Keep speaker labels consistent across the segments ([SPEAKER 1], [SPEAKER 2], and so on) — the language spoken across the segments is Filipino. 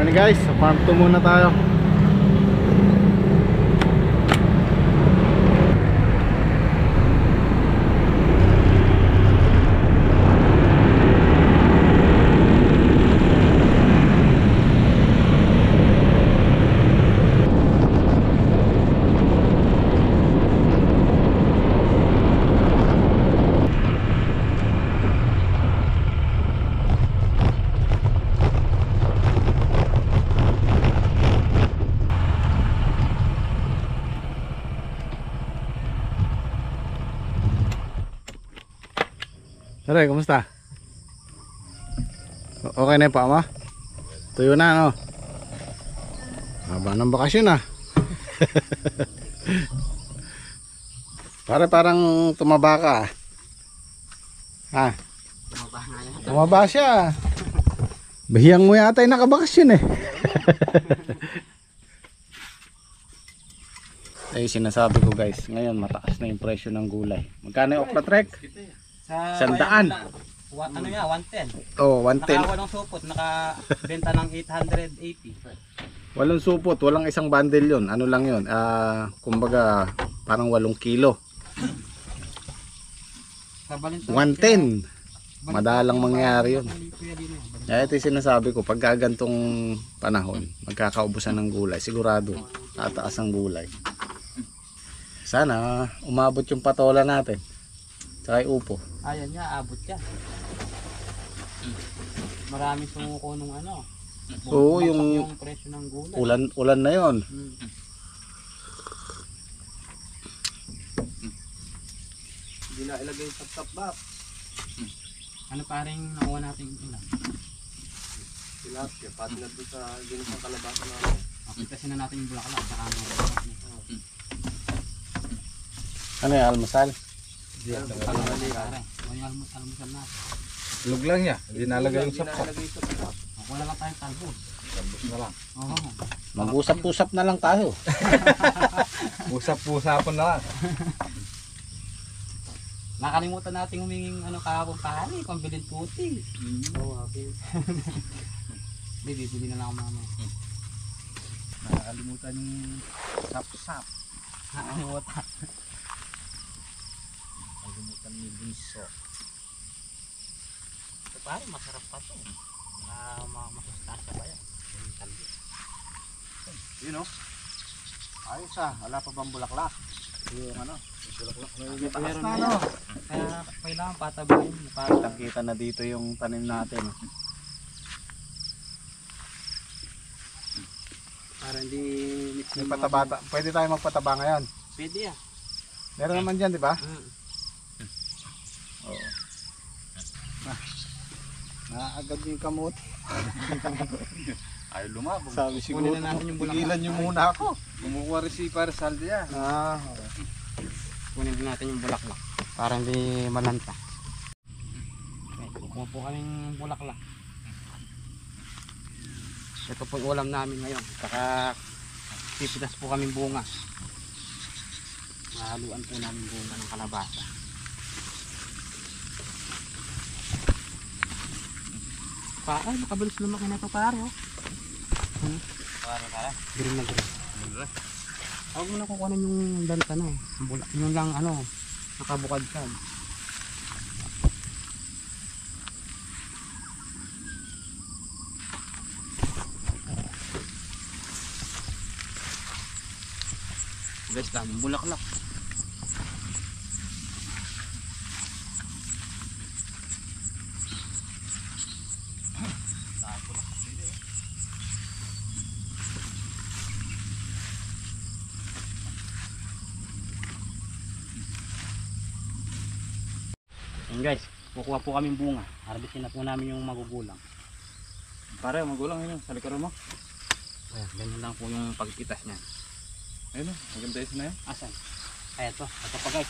[SPEAKER 1] Morning guys, sa farm 2 muna tayo. Aray, kumusta? Okay na yung paa mo? Tuyo na, no? Haba ng bakasyon, ah. Parang tumaba ka, ah. Ha? Tumaba siya. Bahiyang mo yata yung nakabakasyon, eh. Ay, sinasabi ko guys, ngayon mataas na yung presyo ng gulay. Magkano yung okra trek?
[SPEAKER 2] Sa
[SPEAKER 1] 100.
[SPEAKER 2] Ano yan, 110.
[SPEAKER 1] Oh, 110.
[SPEAKER 2] Nakawalong supot, nakabenta ng 880.
[SPEAKER 1] Walang supot, walang isang bundle yon. Ano lang yon? Kumbaga parang 8 kilo.
[SPEAKER 2] Sa Balintawak,
[SPEAKER 1] 110. Madalang mangyari yun. Kaya ito yung sinasabi ko, pagka gantong panahon, magkakaubusan ng gulay, sigurado tataas ang gulay. Sana umabot yung patola natin. Tsaka yung upo.
[SPEAKER 2] Ayan niya, abot niya. Maraming sumuko nung ano.
[SPEAKER 1] Oo, yung
[SPEAKER 2] presyo ng gulay.
[SPEAKER 1] ulan na yon.
[SPEAKER 2] Hindi na ilagay sa top box. Ano paring nakuha natin ilan? Tilapia, pati na doon sa ginisang kalabasa na. Pitasin na natin yung bulaklak at saka ang
[SPEAKER 1] Ano yung almasal?
[SPEAKER 2] almusal natin.
[SPEAKER 3] Lug lang niya, hindi nalagay yung sapsap.
[SPEAKER 2] Wala lang tayong talbos.
[SPEAKER 3] Talbos na lang.
[SPEAKER 2] Oo.
[SPEAKER 1] Mag-usap-usap na lang tayo.
[SPEAKER 3] Usap-usapan na lang.
[SPEAKER 2] Nakalimutan natin huminging ano kahapon pare, pambilin puti. Oo, okay. Bibili na lang ako mama.
[SPEAKER 3] Nakalimutan yung sapsap.
[SPEAKER 2] Nakalimutan.
[SPEAKER 3] Nakalimutan yung biso.
[SPEAKER 2] So, pare, masarap pa to. Masustansya ba yan?
[SPEAKER 1] Yun o. Ayos ah. Wala pa bang bulaklak? Yung ano? Bulaklak na yung taas na ano.
[SPEAKER 2] Kaya kailangan patabayin. Para
[SPEAKER 1] Kita na dito yung tanim natin.
[SPEAKER 2] hindi
[SPEAKER 1] May pataba. Pwede tayo magpataba ngayon.
[SPEAKER 2] Pwede ah.
[SPEAKER 1] Meron naman dyan, di ba? Oo. Naagad yung kamot.
[SPEAKER 3] Ay lumabog.
[SPEAKER 1] Sabi siguro,
[SPEAKER 2] Kunin na natin yung bulaklak.
[SPEAKER 1] tigilan nyo muna ako.
[SPEAKER 3] Kumukuha rin si para saldi yan.
[SPEAKER 1] Okay.
[SPEAKER 2] Kunin din natin yung bulaklak. Para hindi malanta. Okay, kukuha po kaming bulaklak. Ito po yung ulam namin ngayon. Saka pipitas po kaming bunga. Haluan po namin bunga ng kalabasa. Ay, makabalis lumaki na ito paro. Para. Green na green. Huwag mo na kukunin yung danta na. Yung lang ano, nakabukad-kad. Guys, daming bulaklak. Ayan guys, kukuha po kaming bunga. Harvestin na po namin yung magugulang.
[SPEAKER 3] Pare, magulang yun. Sa likuran mo.
[SPEAKER 2] Ayan, ganyan lang po yung pagpitas niya.
[SPEAKER 3] Ayun o, maganda isa na yan.
[SPEAKER 2] Asan? Ay, ito pa guys.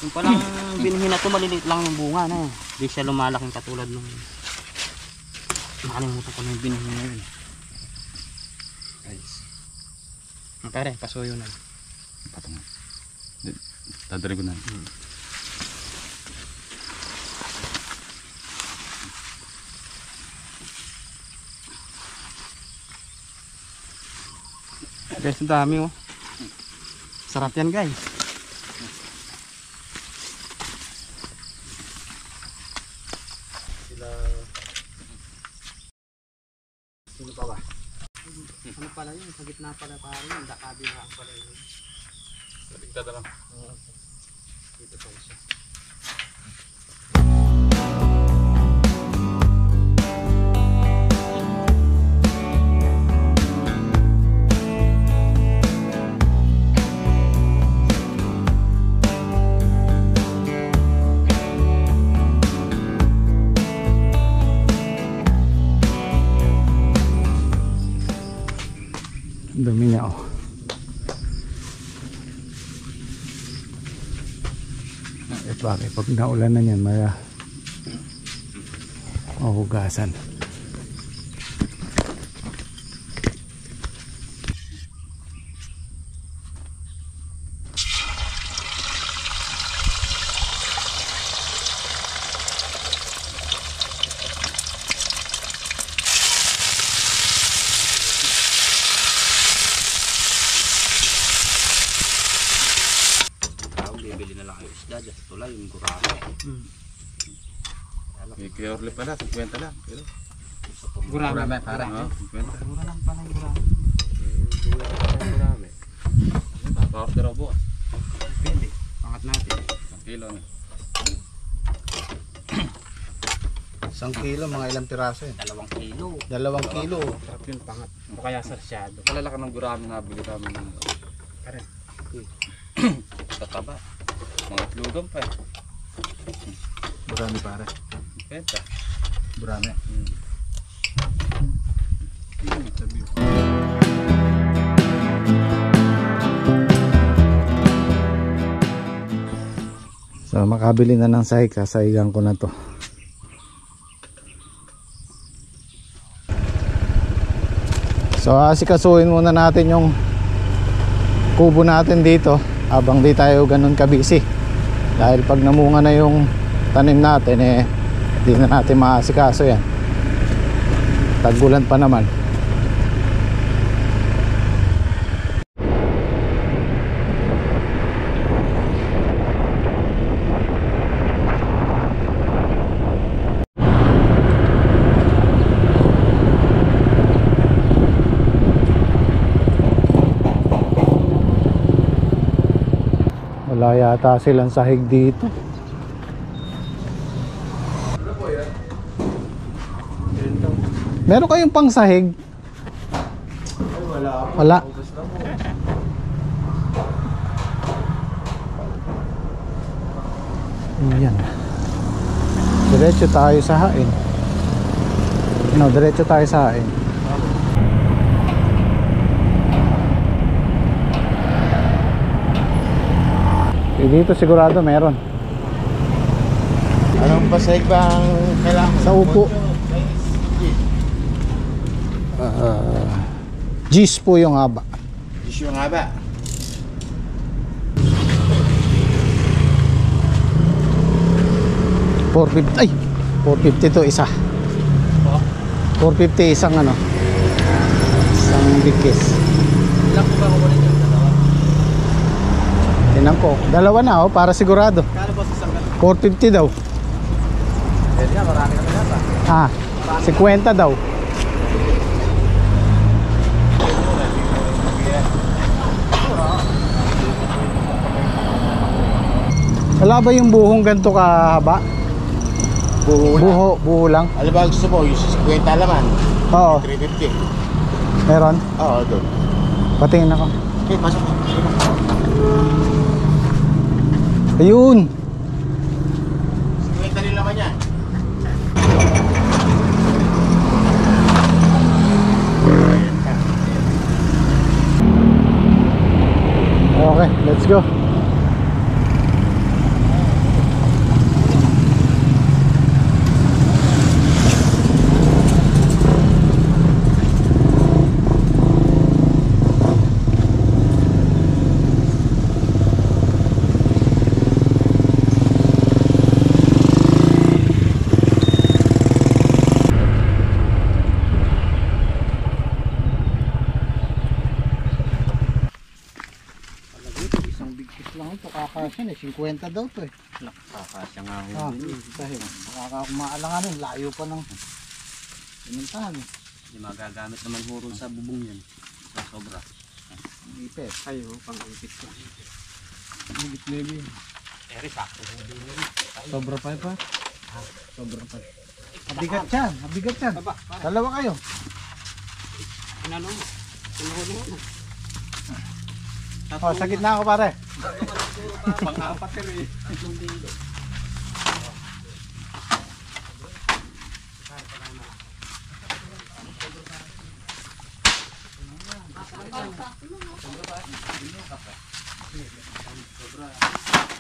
[SPEAKER 2] Yung palang binhi na ito, maliliit lang yung bunga na. Hindi siya lumalaking katulad nung nakalimutan ko na yung binhi na yun.
[SPEAKER 3] Guys.
[SPEAKER 2] Pare, pasuyo na.
[SPEAKER 3] Patungan. Dadali ko na.
[SPEAKER 2] Guys, ang dami oh. Sarap yan guys. Sino pa ba? Ano pala yun? Sa gitna pala parang yun. Kabilaan pala yun.
[SPEAKER 3] Saligtad lang.
[SPEAKER 2] Dito pala siya.
[SPEAKER 1] Dumi niya oh. Bakit pag naulan na yan mahugasan.
[SPEAKER 2] Bibili na lang kayo isda dyan. Tulay yung gurami.
[SPEAKER 3] Kaya orle pala, 50 lang. Pero,
[SPEAKER 2] Gurami pare.
[SPEAKER 3] 50.
[SPEAKER 2] Mura lang pala yung gurami.
[SPEAKER 3] Gurami. Order ako bukas.
[SPEAKER 2] Pwede. Pangat natin.
[SPEAKER 3] 1 kilo na.
[SPEAKER 1] 1 kilo, mga ilang piraso yun?
[SPEAKER 2] 2 kilo.
[SPEAKER 1] 2 kilo.
[SPEAKER 2] Sarap yung pangat. O kaya sarsyado.
[SPEAKER 3] Kalalaki ng gurami na bili kami.
[SPEAKER 2] Karen.
[SPEAKER 3] Tataba. Mga itlugan pa eh.
[SPEAKER 1] Burami pare.
[SPEAKER 3] 50.
[SPEAKER 1] Burami.
[SPEAKER 3] Sabi ko.
[SPEAKER 1] So makabili na ng sahig, sasahigan ko na to. So asikasuhin muna natin yung kubo natin dito habang di tayo ganun kabisi. Dahil pag namunga na yung tanim natin di na natin maasikaso yan. Tag-ulan pa naman. Wala yata silang sahig dito. Meron kayong pang sahig? Wala. Yan. Diretso tayo sa hain. No, diretso tayo sa hain. Dito sigurado meron.
[SPEAKER 2] Anong pasahig ba ang kailangan?
[SPEAKER 1] Sa upo. Gis po yung haba.
[SPEAKER 2] Issue nga ba?
[SPEAKER 1] $450. Ay, $450 to isa. $450 isang ano. Isang bigkis.
[SPEAKER 2] Ilang po ba kukunin yung dalawa?
[SPEAKER 1] Tinan ko. Dalawa na oh, para sigurado.
[SPEAKER 2] Kano po sa isang ganun?
[SPEAKER 1] 450 daw.
[SPEAKER 2] Pwede na, marami kami nata.
[SPEAKER 1] Ah, 50 daw. Wala ba yung buhong ganito kahaba? Buho lang.
[SPEAKER 2] Ano ba gusto mo? Yung 50 laman?
[SPEAKER 1] Oo,
[SPEAKER 2] 350.
[SPEAKER 1] meron.
[SPEAKER 2] Oo, doon.
[SPEAKER 1] Patingin ako.
[SPEAKER 2] Okay, pasok mo.
[SPEAKER 1] Ayun.
[SPEAKER 2] 50 rin laman yan.
[SPEAKER 1] Okay, let's go. ito kakasyan eh. 50 daw to eh.
[SPEAKER 2] Nakakasya nga
[SPEAKER 1] Ah,
[SPEAKER 2] ho din.
[SPEAKER 1] dahil makakakumaalanganin. Layo pa ng pinintahan eh.
[SPEAKER 2] Hindi magagamit naman huro sa bubong yan. Sa sobra.
[SPEAKER 1] Ipet.
[SPEAKER 2] Ayo, pang-ipit ko.
[SPEAKER 1] Higit baby.
[SPEAKER 2] Eri, sakto ho din yun.
[SPEAKER 1] Sobra pa pa. Sobra pa. Mabigat yan. Mabigat yan.
[SPEAKER 2] Baba, pare.
[SPEAKER 1] Dalawa kayo.
[SPEAKER 2] Pinano mo. Pinahuli mo na.
[SPEAKER 1] Oh, sa gitna ako pare.
[SPEAKER 2] Pang-apat eh. Tatlong dilo.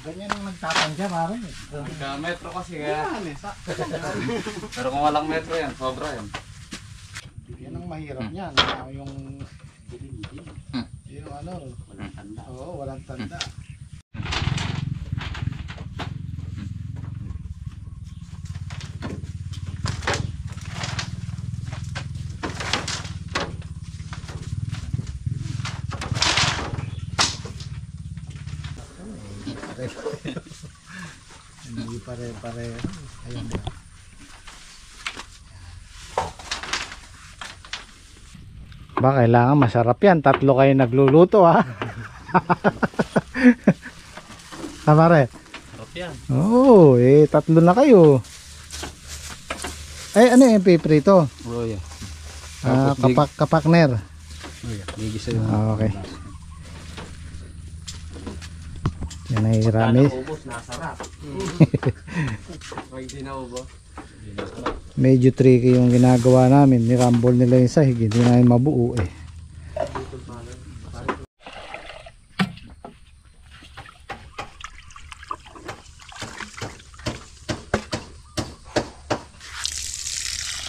[SPEAKER 1] Ganyan ang nagtatandya pare.
[SPEAKER 3] Metro kasi kaya. Pero kung walang metro yan, sobra yan.
[SPEAKER 1] Yan ang mahirap niyan. Yung ano.
[SPEAKER 2] Walang tanda.
[SPEAKER 1] Oo, walang tanda. Hindi pare-pareho. Ayan na. Ba, kailangan masarap yan. Tatlo kayo nagluluto ha. Ha pare?
[SPEAKER 2] Sarap yan.
[SPEAKER 1] Oo, tatlo na kayo. Ay, ano yung piprito?
[SPEAKER 2] Oh, yeah.
[SPEAKER 1] Kapakner.
[SPEAKER 2] Oh, yeah. May gisa yung...
[SPEAKER 1] Okay. Yan ay rami.
[SPEAKER 2] Ubos, nasarap. Pag hindi na ubos.
[SPEAKER 1] Medyo tricky yung ginagawa namin. Nirambol nila yung sahig. Hindi namin mabuo eh.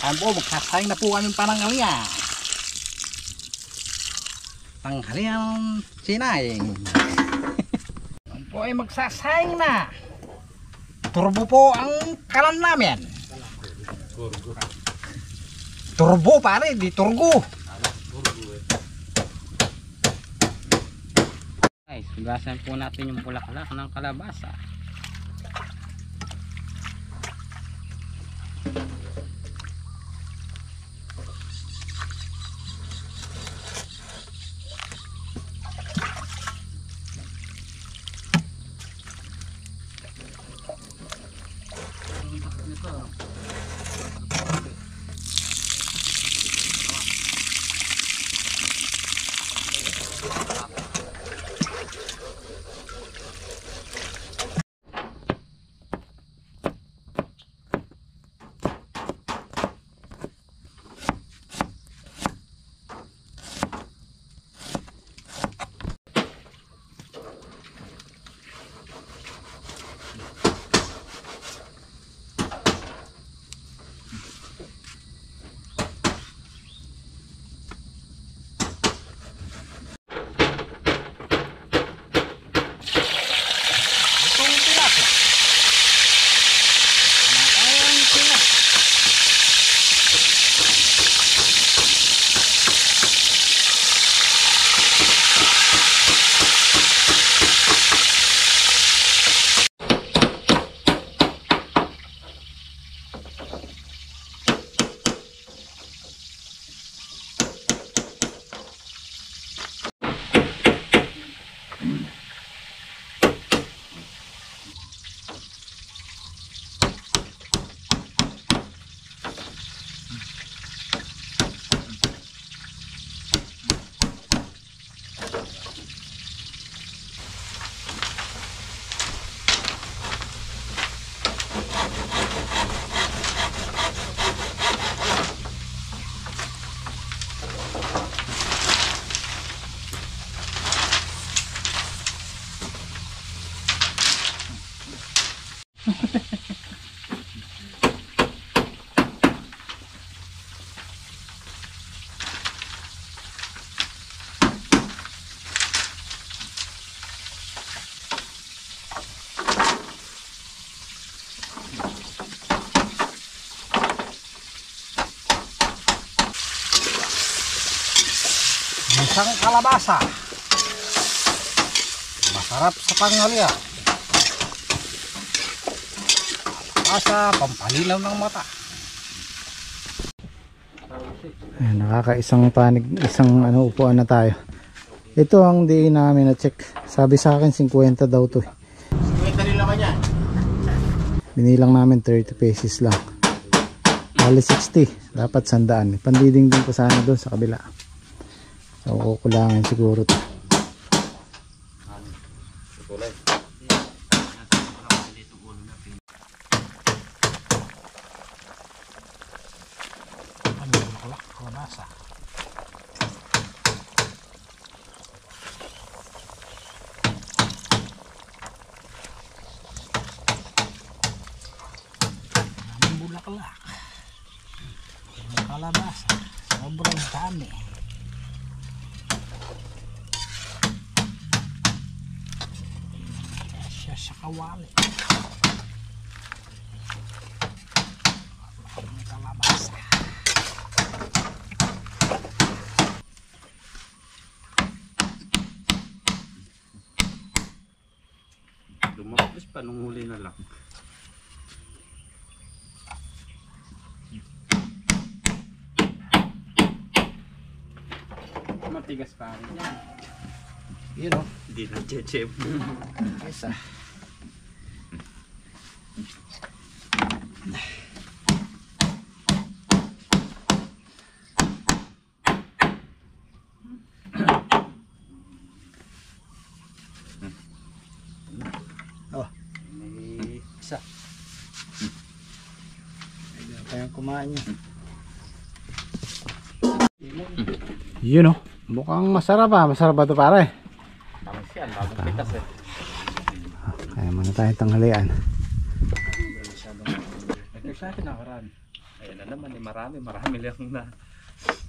[SPEAKER 4] Ambo, magsasayang na po kami pananghalian. Tanghalian sinaing. Ambo ay magsasayang na. Turbo po ang kalan namin. Turbo pare, di turgo.
[SPEAKER 2] Guys, hugasan po natin yung bulaklak ng kalabasa.
[SPEAKER 4] Isang kalabasa. Sarap sa tanghalian. Asa, pampalinaw ng mata.
[SPEAKER 1] Ayan, nakakaisang panig, isang upuan na tayo. Ito ang di namin na-check. Sabi sa akin 50 daw to.
[SPEAKER 4] 50 rin naman yan.
[SPEAKER 1] Binilang namin 30 pesos lang. Bali 60. Dapat 100. Pandiding din ko sana doon sa kabila. So kukulangan siguro to.
[SPEAKER 4] Bulaklak. Kalabasa. Sobrang dami. Siya sa kawali. Kalabasa.
[SPEAKER 2] Lumapis pa nung huli na lang. Matigas pa rin yan.
[SPEAKER 4] Yun o.
[SPEAKER 2] Hindi na chechep.
[SPEAKER 4] Isa. Oh.
[SPEAKER 2] May isa.
[SPEAKER 4] Kayang kumain niya.
[SPEAKER 1] Yun oh. Mukhang masarap ah. Masarap ba ito pare?
[SPEAKER 2] Tamis yan, bagong pitas eh.
[SPEAKER 1] Kaya muna tayong tanghalian.
[SPEAKER 2] Ito sa akin nakaraan. Ayan na naman eh, marami lang na.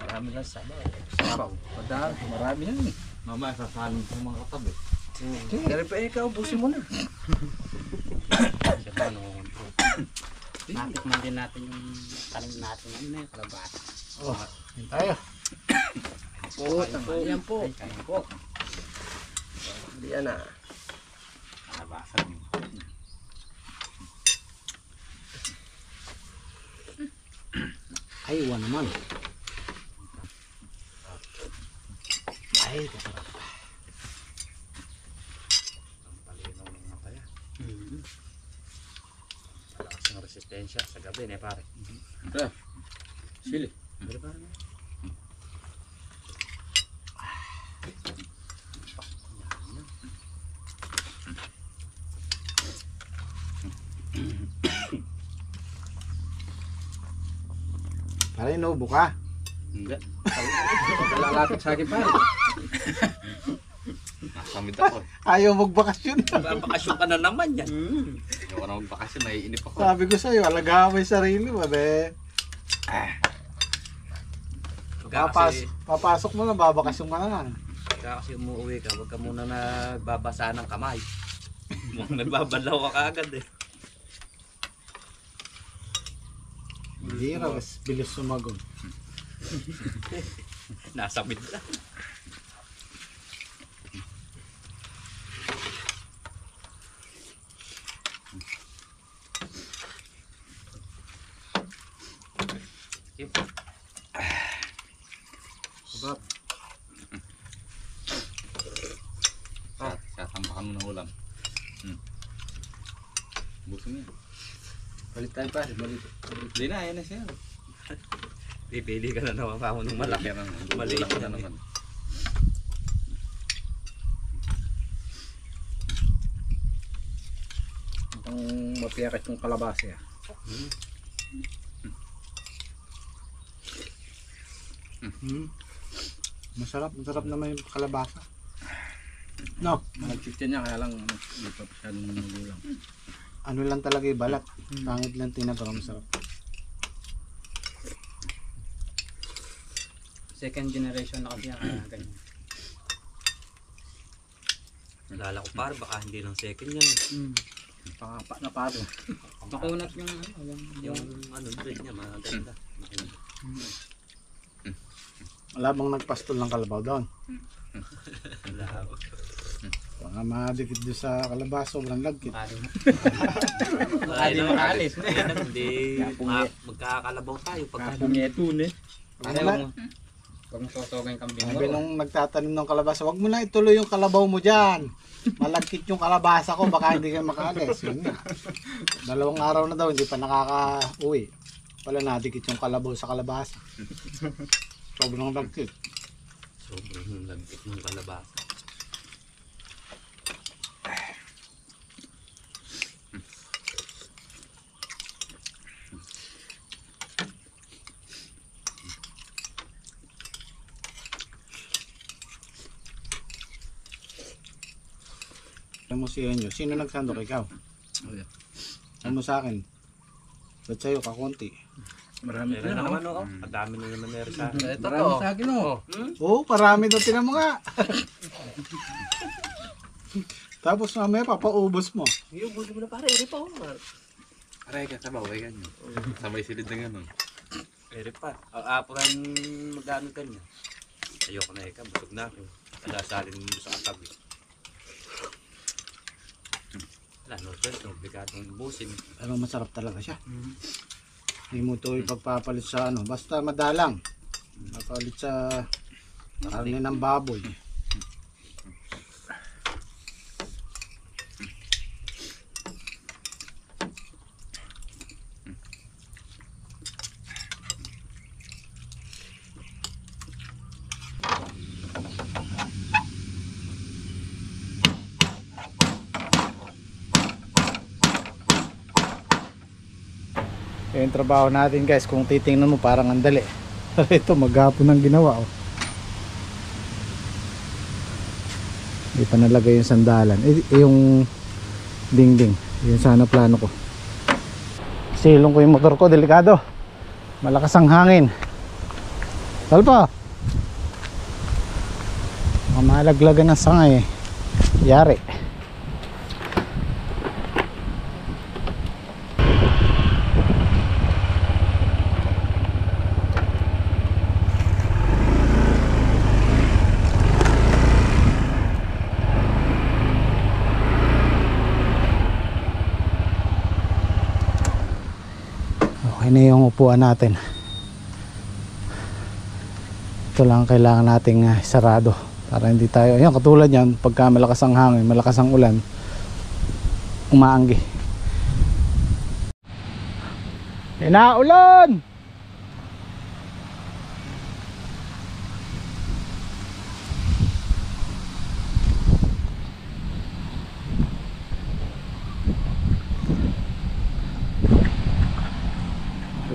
[SPEAKER 2] Marami lang sabaw. Sabaw. Padahal, marami yan eh.
[SPEAKER 3] Mamaya sasalin sa mga katabi.
[SPEAKER 2] Kaya pa ikaw, ubusin mo na. Siya pa, no-control. Natikman din natin yung talim natin. Ano na yung kalabasa.
[SPEAKER 4] Oh, yun tayo.
[SPEAKER 2] Po, yan po. Kain po. Diyan na. Kalabasa niyo.
[SPEAKER 4] Ay, iwan naman. Ay, kasarap.
[SPEAKER 2] Palinaw ng mata yan. Malakas ng resistensya sa gabi, ne pare. Ito. Sili. Pero pare na.
[SPEAKER 4] Pare, inubo ka.
[SPEAKER 2] Hindi. Lalapit sa akin pare.
[SPEAKER 3] Nasamid ako eh.
[SPEAKER 4] Ayaw magbakasyon.
[SPEAKER 2] Bakasyon ka na naman yan.
[SPEAKER 3] Ayaw ko na magbakasyon, naiinip ako.
[SPEAKER 4] Sabi ko sa'yo, alagahan mo yung sarili mo. Papasok mo na, babakasyon ka na lang.
[SPEAKER 2] Kaya kasi umuwi ka, huwag ka muna nagbabasa ng kamay. Mukhang nagbabalaw ka kaagad eh.
[SPEAKER 4] Hindi raw, bilis sumagon.
[SPEAKER 2] Nasa mid na.
[SPEAKER 4] Sabab.
[SPEAKER 3] Sasambakan mo ng ulam. Buso niya.
[SPEAKER 2] Balik tayo pa, balik.
[SPEAKER 3] Hindi na, yan na siya.
[SPEAKER 2] Pipili ka na naman pa ako ng malaki. Maliit
[SPEAKER 3] Ulam
[SPEAKER 2] na
[SPEAKER 3] na naman.
[SPEAKER 4] Ang mapiyakat yung kalabasa. Masarap naman yung kalabasa. No,
[SPEAKER 2] Malagkit niya, kaya lang hindi pa masyadong magulang.
[SPEAKER 1] ano lang talaga yung balat. Pangit lang tingnan pero masarap.
[SPEAKER 2] Second generation na kasi yan, kaya ganyan. Nalala ko par, baka hindi lang second yan eh.
[SPEAKER 4] pangapa na paro.
[SPEAKER 2] Makunat yung ano breed niya, maganda.
[SPEAKER 1] Wala bang nagpastol ng kalabaw doon?
[SPEAKER 2] Wala.
[SPEAKER 5] Baka madikit doon sa kalabasa, sobrang lagkit.
[SPEAKER 4] Baka di makaalis.
[SPEAKER 3] Hindi magkakalabaw tayo pagka
[SPEAKER 4] Pungetun eh.
[SPEAKER 3] Pag masosogay yung kambing
[SPEAKER 5] Sabi nung nagtatanim ng kalabasa, wag mo na ituloy yung kalabaw mo dyan. Malagkit yung kalabasa ko, baka hindi ka makaalis. Yun nga. 2 araw na daw, hindi pa nakaka-uwi. Wala nadikit yung kalabaw sa kalabasa. Sobrang lagkit.
[SPEAKER 3] sobrang lagkit ng kalabasa.
[SPEAKER 5] Ano mo siya nyo? Sino nagsandok? Ikaw? Ano mo sa akin? Ba't sa'yo kakunti?
[SPEAKER 4] Marami
[SPEAKER 2] Meron na naman oh. Madami na naman meron sa akin.
[SPEAKER 3] Ito
[SPEAKER 4] Marami sa akin oh.
[SPEAKER 5] Oo, parami daw tinan mo nga. Tapos mamaya papaubos mo.
[SPEAKER 2] Yung buti mo na pare, eri pa oh.
[SPEAKER 3] Aray ka, sabaw, ay ganyan. Sabay silid na gano'n.
[SPEAKER 2] Eri pa. Apuran magdaan ka niya. Ayoko na eka, busog na ako. Nagasalin mo sa katabi. Wala, no choice, no, obligatong ubusin.
[SPEAKER 5] Pero masarap talaga siya. Hindi mo ito ipagpapalit sa ano. Basta madalang. Papalit sa karne ng baboy.
[SPEAKER 1] Yung trabaho natin guys, kung titingnan mo parang ang dali. Pero ito maghapon ang ginawa oh. Hindi pa nalagay yung sandalan. Yung dingding. Yun sana plano ko. Silong ko yung motor ko, delikado. Malakas ang hangin. Talpa. Mamalaglagan ng sangay eh. Yari. Okay na yung upuan natin. Ito lang kailangan nating sarado para hindi tayo, ayan katulad yan, pagka malakas ang hangin, malakas ang ulan, umaanggi. Inaulan!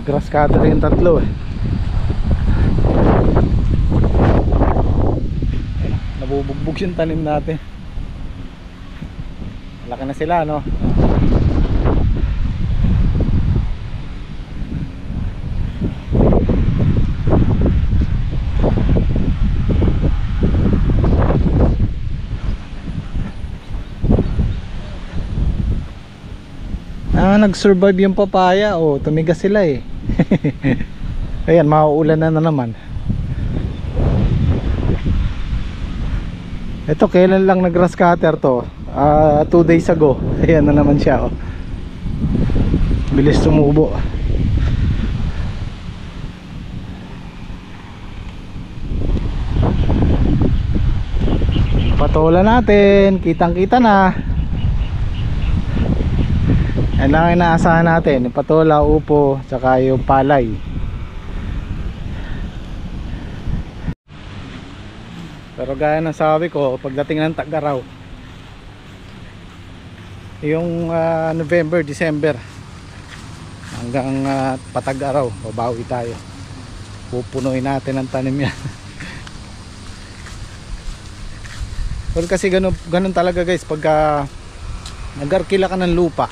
[SPEAKER 1] Grass cutter yung tatlo eh. Nabubugbog yung tanim natin. Malaki na sila no. Nag-survive yung papaya. Oh, tumigas sila eh. Ayan, mauulan na naman. Ito, kailan lang nag-grass cutter to? 2 days ago. Ayan na naman siya oh. Bilis tumubo. Patulan natin. Kitang-kita na. Yan lang inaasahan natin, yung patola, upo, saka yung palay. Pero gaya ng sabi ko, pagdating ng tag-araw, yung November, December, hanggang patag-araw, babawi tayo. Pupunuin natin ang tanim yan. Well, kasi ganun talaga guys, pagka nag-arkila ka ng lupa,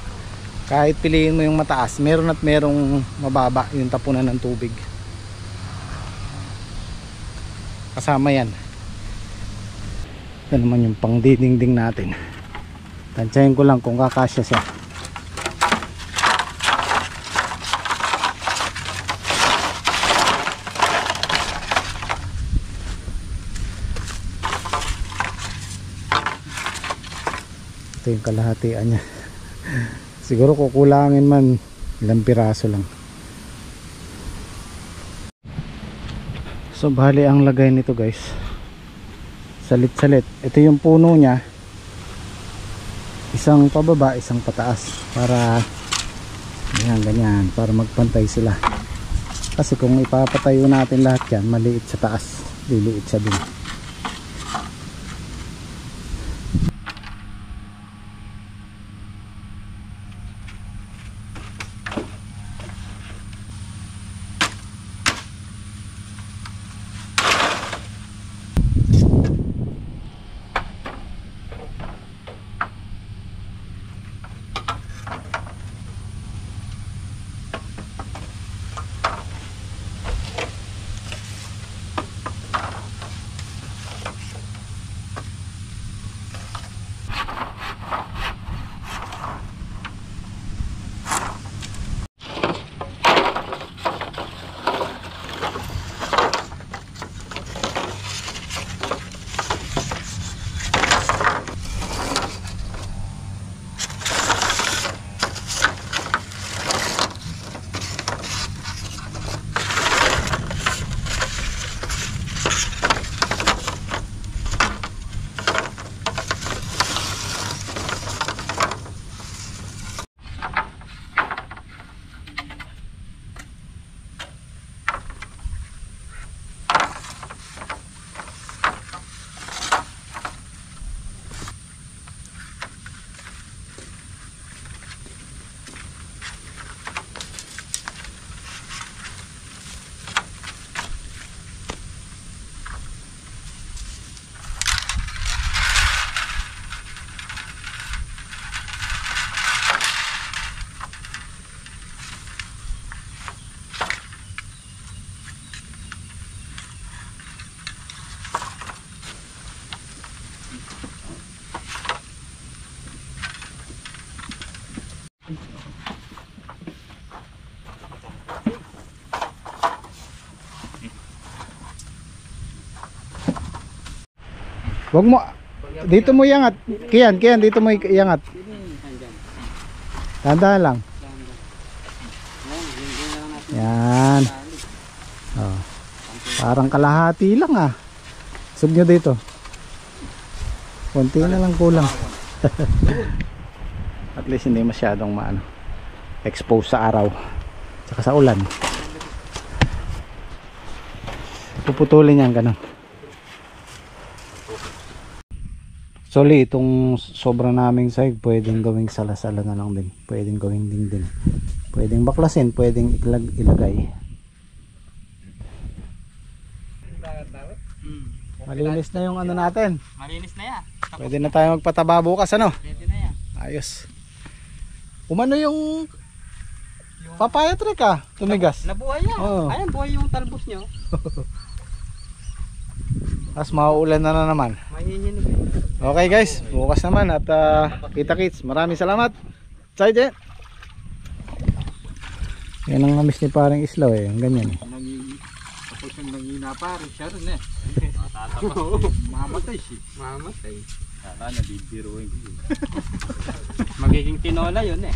[SPEAKER 1] kahit piliin mo yung mataas, meron at merong mababa yung tapunan ng tubig. Kasama yan. Ito naman yung pangdidingding natin. Tansyahin ko lang kung kakasya siya. Ito yung kalahatian niya. Siguro kukulangin man ilang piraso lang. So bali ang lagay nito guys, salit-salit. Ito yung puno niya, isang pababa, isang pataas, para ganyan, para magpantay sila. Kasi kung ipapatayo natin lahat yan, maliit sa taas, liliit sa dun. Wag mo, dito mo iangat. Kian, dito mo iangat. Tanda lang. Yan. Oh. Parang kalahati lang ah. Sub nyo dito. Konti na lang kulang. At least hindi masyadong expose sa araw. Tsaka sa ulan. Puputulin yan ganun. Sorry, itong sobra naming sahig pwedeng gawing salasala na lang din. Pwedeng gawing dingding. Pwedeng baklasin, pwedeng ilagay. Malinis na yung ano natin.
[SPEAKER 4] Malinis na yan.
[SPEAKER 1] Pwede na tayo magpataba bukas, ano?
[SPEAKER 4] Pwede na yan.
[SPEAKER 1] Ayos. Umano yung papaya trek ah, tumigas.
[SPEAKER 4] Nabuhay yan.
[SPEAKER 1] Oo.
[SPEAKER 4] Ayan, buhay yung talbos nyo.
[SPEAKER 1] Tapos mauulan na naman.
[SPEAKER 4] Mahihinig eh.
[SPEAKER 1] Okay guys, bukas naman at kita-kits. Maraming salamat. Saydje. Yan ang namis ni parang Islaw eh, ang ganyan eh.
[SPEAKER 3] Tapos yung nangina pare, siya rin eh. Mamatay siya.
[SPEAKER 4] Mamatay.
[SPEAKER 3] Kala niya bibiruin.
[SPEAKER 4] Magiging tinola yun eh.